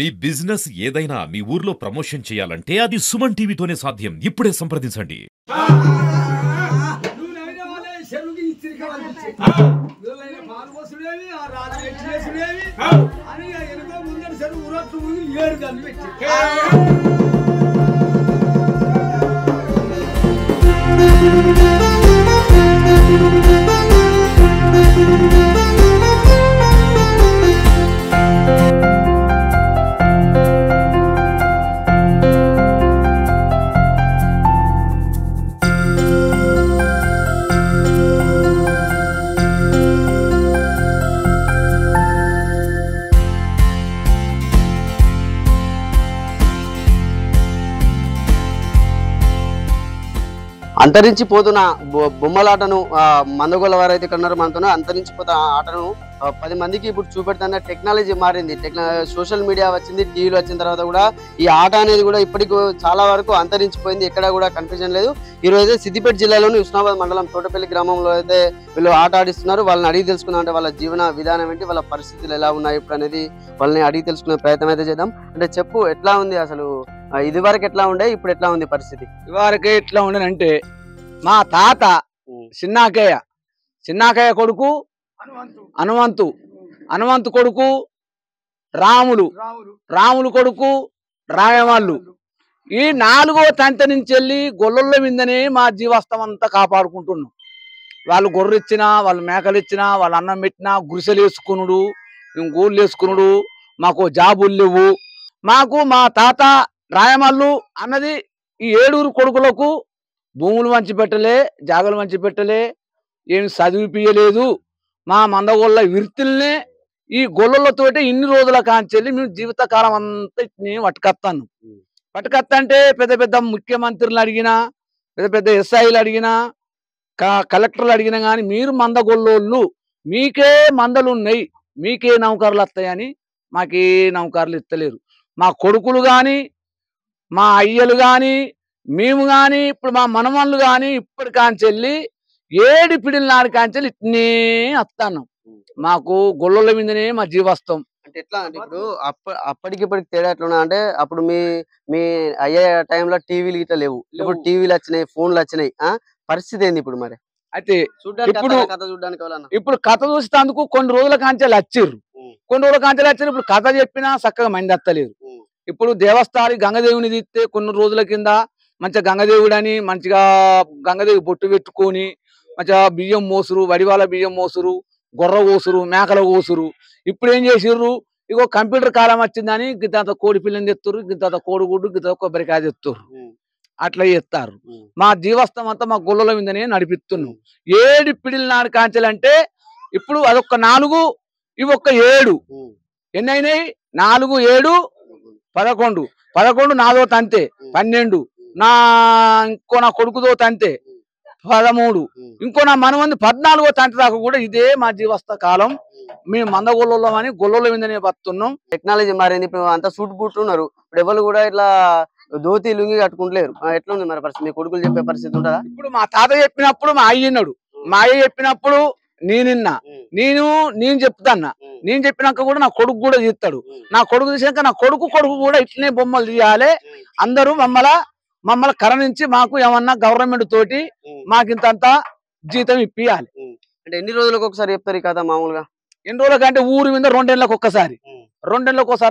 మీ business ఏదైనా మీ ఊర్లో promotion చేయాలంటే అది సుమన్ టీవీతోనే సాధ్యం. ఇప్పుడే సంప్రదించండి. అంతరించిపోతున్న బొమ్మలాటను మందగోళ్ళ వారు అయితే కన్నారు మనతో అంతరించిపోతున్న ఆటను 10 మందికి ఇప్పుడు చూపెడుతున్న టెక్నాలజీ మారింది. సోషల్ మీడియా వచ్చింది, టీవీలు వచ్చిన తర్వాత కూడా ఈ ఆట అనేది కూడా ఇప్పటికి చాలా వరకు అంతరించిపోయింది. ఎక్కడ కూడా కన్ఫ్యూజన్ లేదు. ఈ రోజు సిద్దిపేట జిల్లాలోని ఉస్నాబాద్ మండలం తోటపల్లి గ్రామంలో అయితే వీళ్ళు ఆట ఆడిస్తున్నారు. వాళ్ళని అడిగి తెలుసుకుందాం, అంటే వాళ్ళ జీవన విధానం ఏంటి, వాళ్ళ పరిస్థితులు ఎలా ఉన్నాయి ఇప్పుడు అనేది వాళ్ళని అడిగి తెలుసుకునే ప్రయత్నం అయితే చేద్దాం. అంటే చెప్పు, ఎట్లా ఉంది అసలు? ఇది వరకు ఎట్లా ఉండే, ఇప్పుడు ఎట్లా ఉంది పరిస్థితి? ఇవరకే ఎట్లా ఉండనంటే మా తాత చిన్నాకయ్య కొడుకు హనుమంతు కొడుకు రాములు కొడుకు రాయవాళ్ళు, ఈ 4వ తంత నుంచి వెళ్ళి గొల్లల మీదనే మా జీవాస్తం అంతా కాపాడుకుంటున్నాం. వాళ్ళు గొర్రె ఇచ్చినా, వాళ్ళు మేకలు ఇచ్చినా, వాళ్ళు అన్నం పెట్టినా గురిసెలు వేసుకునుడు, గూళ్ళు వేసుకునుడు, మాకు జాబులు లేవు. మాకు మా తాత రాయమల్లు అన్నది ఈ 7 కొడుకులకు భూములు మంచి పెట్టలే, జాగలు మంచి పెట్టలే, ఏమి చదివిపియలేదు. మా మందగొళ్ళ విర్తుల్నే ఈ గొల్లలతోటి ఇన్ని రోజుల కాంచెల్లి మేము జీవితకాలం అంతా పట్టుకత్తంటే పెద్ద పెద్ద ముఖ్యమంత్రులు అడిగినా, పెద్ద పెద్ద ఎస్ఐలు అడిగినా, కలెక్టర్లు అడిగినా కానీ మీరు మందగొల్లోళ్ళు, మీకే మందలు ఉన్నాయి, మీకే నౌకర్లు వస్తాయని మాకే నౌకర్లు ఇస్తలేరు. మా కొడుకులు కానీ, మా అయ్యలు కానీ, మేము కానీ, ఇప్పుడు మా మనమళ్ళు కానీ ఇప్పటి కాంచెల్లి 7 పిడిల నాడు కాంచెల్లి ఇట్నే వస్తాను. మాకు గొల్లల మీదనే మా జీవస్తం. అంటే ఎట్లా అంటే ఇప్పుడు అప్పటికి ఇప్పటికి తేడా ఎట్లా అంటే, అప్పుడు మీ అయ్యే టైంలో టీవీలు గిట్లా లేవు, ఇప్పుడు టీవీలు వచ్చినాయి, ఫోన్లు వచ్చినాయి. పరిస్థితి ఏంది ఇప్పుడు మరి? అయితే ఇప్పుడు కథ చూసేందుకు కొన్ని రోజుల కాంచెలు వచ్చిర్రు, ఇప్పుడు కథ చెప్పినా చక్కగా మంది వస్తలేరు. ఇప్పుడు దేవస్థాని గంగదేవుని తీస్తే కొన్ని రోజుల కింద మంచిగా గంగదేవుడు అని మంచిగా గంగదేవి బొట్టు పెట్టుకొని మంచిగా బియ్యం మోసురు, వడివాల బియ్యం మోసురు, గొర్ర కోసురు, మేకల కోసురు. ఇప్పుడు ఏం చేసిర్రు, ఇగో కంప్యూటర్ కాలం వచ్చిందని గిద్దంత కోడి పిల్లని తెత్తురు, గిద్దంత కోడిగుడ్డు, గిద్ద కొబ్బరికాయ తెత్తురు, అట్లా చేస్తారు. మా జీవస్థం అంతా మా గొల్లల మీదనే నడిపిస్తున్నాం. 7 పిడిల నాడు కాంచెలంటే ఇప్పుడు అదొక్క 4, ఇవి ఒక్క 7. ఎన్ని అయినాయి? 4, 7, 11. 11 నాదో తంతే 12. ఇంకో నా కొడుకుదో తంతే 13. ఇంకో నా మనమంది 14వ తంత దాకా కూడా ఇదే మా జీవస్థ కాలం. మేము మందగొల్లం అని గొల్లల మీదనే బతున్నాం. టెక్నాలజీ మారింది. ఇప్పుడు అంతా సూట్ బూట్లు ఉన్నారు, ఇప్పుడు ఎవరు కూడా ఇట్లా ధోతి లుంగి కట్టుకుంటలేరు. ఎట్లా ఉంది మరి పరిస్థితి? మీ కొడుకులు చెప్పే పరిస్థితి ఉంటుందా? ఇప్పుడు మా తాత చెప్పినప్పుడు మా అయ్యన్నాడు, మా అయ్య చెప్పినప్పుడు నేను చెప్తాన్నా. నేను చెప్పినాక కూడా నా కొడుకు కూడా తీస్తాడు. నా కొడుకు తీసినాక నా కొడుకు కూడా ఇట్లనే బొమ్మలు తీయాలి. అందరూ మమ్మల్ని కరణించి మాకు ఏమన్నా గవర్నమెంట్ తోటి మాకింతంత జీతం ఇప్పియాలి. అంటే ఎన్ని రోజులకు ఒకసారి చెప్తారు ఈ కథ? మామూలుగా ఎన్ని రోజులకంటే ఊరి మీద 2 ఏళ్ళకి ఒక్కసారి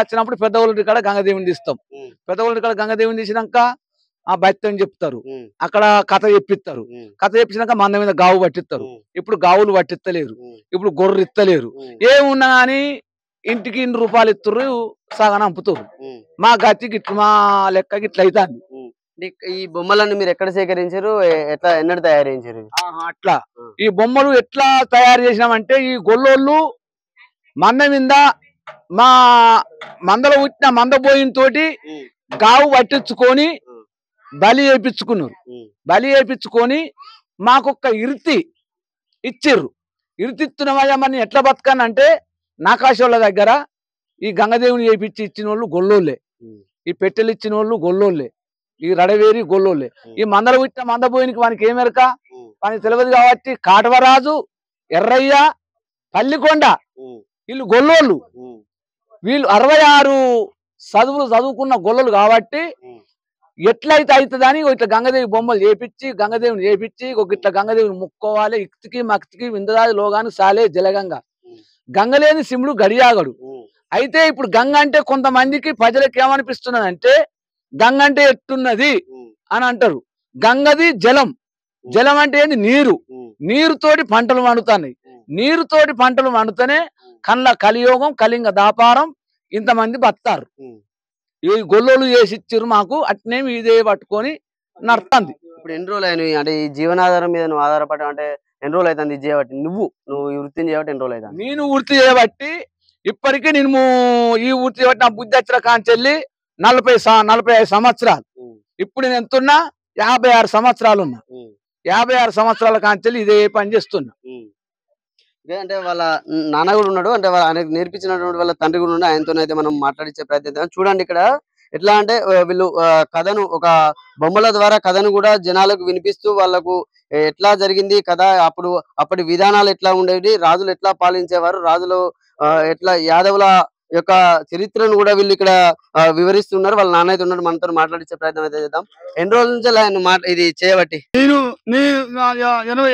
వచ్చినప్పుడు పెద్దవాళ్ళ కాడ గంగదేవిని తీస్తాం. పెద్దవాళ్ళ కాడ గంగదేవిని తీసినాక ఆ బైత్తని చెప్తారు, అక్కడ కథ చెప్పిస్తారు. కథ చెప్పినాక మంద మీద గావు పట్టిస్తారు. ఇప్పుడు గావులు పట్టిస్తలేరు, ఇప్పుడు గొర్రెలు ఇస్తలేరు. ఏమున్నా కానీ ఇంటికి 2 రూపాయలు ఇస్తారు, సగం అంపుతారు. మా గతి గిట్ల, మా లెక్క గిట్ల అవుతుంది. ఈ బొమ్మలన్నీ మీరు ఎక్కడ సేకరించారు, ఎట్లా ఎన్నడూ తయారు చేయించారు? అట్లా ఈ బొమ్మలు ఎట్లా తయారు చేసినామంటే, ఈ గొల్లోళ్ళు మంద మీద మా మందలో పుట్టిన మందబోయిన తోటి గావు పట్టించుకొని బలి వేయించుకొని మాకొక్క ఇర్తి ఇచ్చిర్రు. ఇర్తి ఇస్తున్నమయ్యా మరి ఎట్లా బతకానంటే, నాకాశోళ్ళ దగ్గర ఈ గంగదేవుని చేయించి ఇచ్చిన వాళ్ళు గొల్లోళ్ళే, ఈ పెట్టెలు ఇచ్చిన వాళ్ళు గొల్లోళ్ళే, ఈ రడవేరి గొల్లోళ్ళే. ఈ మందలు పుట్టిన మందబోయినకి వానికి ఏమెరక, వానికి తెలియదు కాబట్టి కాటవరాజు, ఎర్రయ్య, పల్లికొండ వీళ్ళు గొల్లోళ్ళు. వీళ్ళు 66 చదువుకున్న గొల్లలు కాబట్టి ఎట్లయితే అవుతుందని ఇట్లా గంగదేవి బొమ్మలు గంగదేవిని చేపించి ఒక ఇట్లా గంగదేవిని ముక్కోవాలి ఇక్తికి మక్తికి విందదాది లోగాను సాలే జలగంగ గంగలేని శివుడు గడియాగడు. అయితే ఇప్పుడు గంగ అంటే కొంతమందికి ప్రజలకు ఏమనిపిస్తున్నదంటే గంగ అంటే ఎట్టున్నది అని అంటారు. గంగది జలం, జలం అంటే ఏంది నీరు, నీరుతోటి పంటలు వండుతాయి, నీరుతోటి పంటలు వండుతూనే కలియోగం కలింగ దాపారం ఇంతమంది బతారు. ఈ గొల్లోలు చేసి ఇచ్చారు మాకు, అట్నే ఇదే పట్టుకొని నడుతుంది. ఇప్పుడు ఎన్ని రోజులు అయినా అంటే ఈ జీవనాధారం మీద నువ్వు ఆధారపడ అంటే ఎన్ని రోజులు అవుతుంది ఇది చేయబట్టి? నువ్వు ఈ వృత్తిని చేయబట్టి ఎన్ని రోజులు అవుతుంది? నేను వృత్తి చేయబట్టి ఇప్పటికీ నేను ఈ వృత్తి చేయబట్టి నా బుద్ధి వచ్చిన కాంచెల్లి 45 సంవత్సరాలు. ఇప్పుడు నేను ఎంతున్నా 56 సంవత్సరాలు ఉన్నా. 56 సంవత్సరాల కాంచెల్లి ఇదే పని చేస్తున్నా. అంటే వాళ్ళ నాన్న కూడా ఉన్నాడు, అంటే ఆయనకు నేర్పించినటువంటి వాళ్ళ తండ్రి కూడా ఉన్నాడు. ఆయనతో అయితే మనం మాట్లాడించే ప్రయత్నం చూడండి. ఇక్కడ ఎట్లా అంటే వీళ్ళు కథను ఒక బొమ్మల ద్వారా కథను కూడా జనాలకు వినిపిస్తూ వాళ్ళకు ఎట్లా జరిగింది కథ, అప్పటి విధానాలు ఎట్లా ఉండేవి, రాజులు ఎట్లా పాలించేవారు, రాజులు ఎట్లా యాదవుల యొక్క చరిత్రను కూడా వీళ్ళు ఇక్కడ వివరిస్తున్నారు. వాళ్ళ నాన్న అయితే ఉన్నాడు, మనతో మాట్లాడించే ప్రయత్నం అయితే చేద్దాం. ఎన్ని రోజుల నుంచి ఆయన ఇది చేయబట్టి? నేను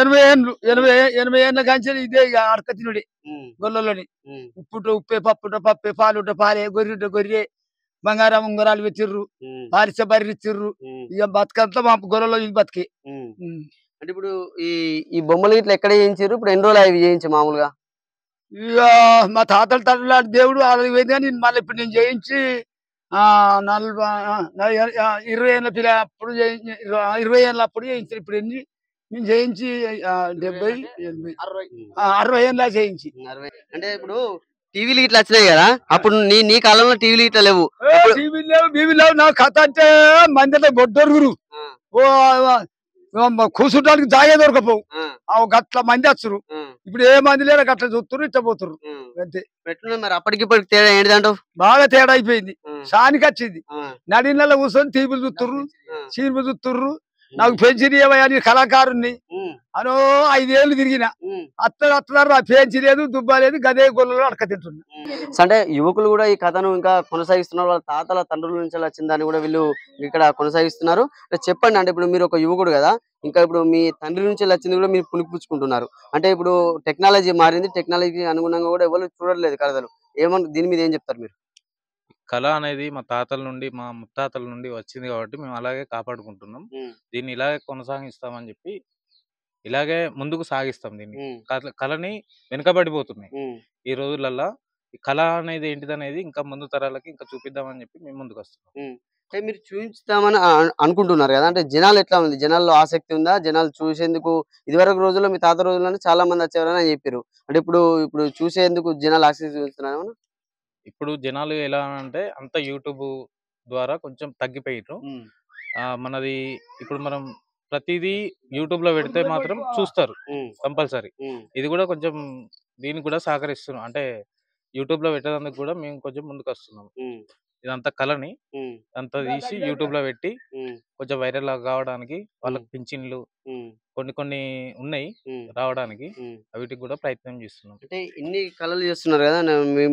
80 ఏళ్ళ కంచె ఇదే అడకతినుడి గొల్లలోని. ఉప్పే పప్పే పాలుంట పాలే గొర్రె గొర్రె బంగారం ఉంగరాలు పెట్టిర్రు, పారిస బర్రె ఇచ్చిర్రు. ఇక బతుకంతా మా గొర్రెలో ఇది బతికి. అంటే ఇప్పుడు ఈ బొమ్మలు ఇట్లా ఎక్కడ చేయించారు? ఇప్పుడు ఎన్ని రోజులు అవి చేయించి మామూలుగా? ఇక మా తాతల తండ్రి లాంటి దేవుడు వాళ్ళకి పోయింది కానీ మళ్ళీ ఇప్పుడు నేను చేయించి 20 ఏళ్ళ పిల్ల అప్పుడు 20 ఏళ్ళ అప్పుడు చేయించారు. ఇప్పుడు ఎన్ని నేను చేయించి 70 60 ఏళ్ళ చేయించి. అంటే ఇప్పుడు టీవీలు ఇట్లా వచ్చినాయి కదా, అప్పుడు నీ కాలంలో టీవీలు ఇట్లా లేవు, టీవీలు లేవు బీవీ లేవు. నా కథ అంటే మంది బొడ్డరుగురు కూర్చుంటానికి జాగే దొరకపోవు, గట్ల మంది వచ్చరు. ఇప్పుడు ఏ మంది లేరు, గట్ల చూస్తున్నారు, ఇట్లా పోతున్నారు అంతే. మరి అప్పటికిప్పటికి తేడా ఏంటిదంటావు? బాగా తేడా అయిపోయింది. సానికి వచ్చింది. నడినెల కూర్చొని టీవీలు చూస్తుర్రు, సీన్లు చూస్తుర్రు. నాకు పెన్షన్ ఇవ్వని కళాకారుణ్ణి అనో 5 ఏళ్ళు తిరిగిన అత్తదారు ఆ పెన్షన్ లేదు, దుబ్బా లేదు, గదే గొల్లలో అడక తింటున్నా. అంటే యువకులు కూడా ఈ కథను ఇంకా కొనసాగిస్తున్నారు. వాళ్ళ తాతల తండ్రుల నుంచి వచ్చిందని కూడా వీళ్ళు ఇక్కడ కొనసాగిస్తున్నారు. చెప్పండి, అంటే ఇప్పుడు మీరు ఒక యువకుడు కదా, ఇంకా ఇప్పుడు మీ తండ్రి నుంచి వచ్చింది కూడా మీరు పుణికిపుచ్చుకుంటున్నారు. అంటే ఇప్పుడు టెక్నాలజీ మారింది, టెక్నాలజీ అనుగుణంగా కూడా ఎవరు చూడట్లేదు కథలు. దీని మీద ఏం చెప్తారు మీరు? కళ అనేది మా తాతల నుండి మా ముత్తాతల నుండి వచ్చింది కాబట్టి మేము అలాగే కాపాడుకుంటున్నాం. దీన్ని ఇలాగే కొనసాగిస్తామని చెప్పి ఇలాగే ముందుకు సాగిస్తాం. దీన్ని కళని వెనుకబడిపోతున్నాయి ఈ రోజులల్లా. ఈ కళ అనేది ఏంటిదనేది ఇంకా ముందు తరాలకి ఇంకా చూపిద్దామని చెప్పి మేము ముందుకు వస్తున్నాం. అంటే మీరు చూపిస్తామని అనుకుంటున్నారు కదా, అంటే జనాలు ఎట్లా ఉంది? జనాల్లో ఆసక్తి ఉందా? జనాలు చూసేందుకు ఇదివరకు రోజుల్లో మీ తాత రోజుల్లోనే చాలా మంది వచ్చేవారని చెప్పారు. అంటే ఇప్పుడు చూసేందుకు జనాలు ఆసక్తి చూపిస్తున్నారు. ఇప్పుడు జనాలు ఎలా అంటే అంత యూట్యూబ్ ద్వారా కొంచెం తగ్గిపోయారు. మనది ఇప్పుడు మనం ప్రతిదీ యూట్యూబ్ లో పెడితే మాత్రం చూస్తారు కంపల్సరీ. ఇది కూడా కొంచెం దీనికి కూడా సహకరిస్తున్నాం. అంటే యూట్యూబ్ లో పెట్టేందుకు కూడా మేము కొంచెం ముందుకు వస్తున్నాం. ఇదంతా కళని అంతా తీసి యూట్యూబ్ లో పెట్టి కొంచెం వైరల్ కావడానికి వాళ్ళకి పింఛన్లు కొన్ని ఉన్నాయి రావడానికి, వీటికి కూడా ప్రయత్నం చేస్తున్నాం. అంటే ఇన్ని కళలు చేస్తున్నారు కదా,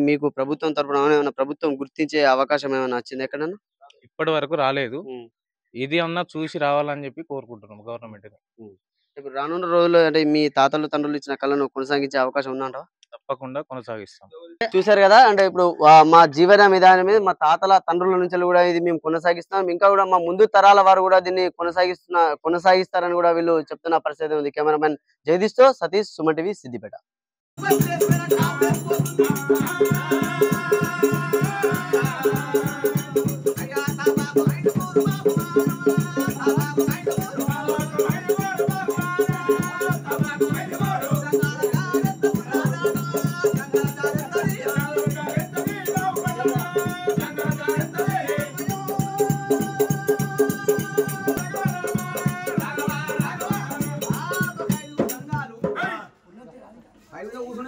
మీకు ప్రభుత్వం తరపున ఏమైనా ప్రభుత్వం గుర్తించే అవకాశం ఏమైనా వచ్చింది ఎక్కడన్నా? ఇప్పటి వరకు రాలేదు. ఇది అన్నా చూసి రావాలని చెప్పి కోరుకుంటున్నాం గవర్నమెంట్. ఇప్పుడు రానున్న రోజుల్లో అంటే మీ తాతలు తండ్రులు ఇచ్చిన కళను కొనసాగించే అవకాశం ఉందంట? తప్పకుండా కొనసాగిస్తాం. చూసారు కదా, అంటే ఇప్పుడు మా జీవన విధానం మీద మా తాతల తండ్రుల నుంచి కూడా ఇది మేము కొనసాగిస్తున్నాం. ఇంకా కూడా మా ముందు తరాల వారు కూడా దీన్ని కొనసాగిస్తారని కూడా వీళ్ళు చెప్తున్న పరిస్థితి ఉంది. కెమెరామెన్ జగదీష్ తో సతీష్, సుమన్ టీవీ, సిద్దిపేట.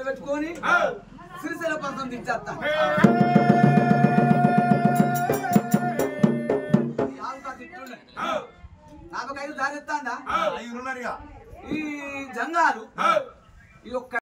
పెట్టుకొని సిరిసిల్ల పంతం తెచ్చేస్తా. నాకు 5 దారిస్తాందా? ఈ జంగాలు ఈ ఒక్క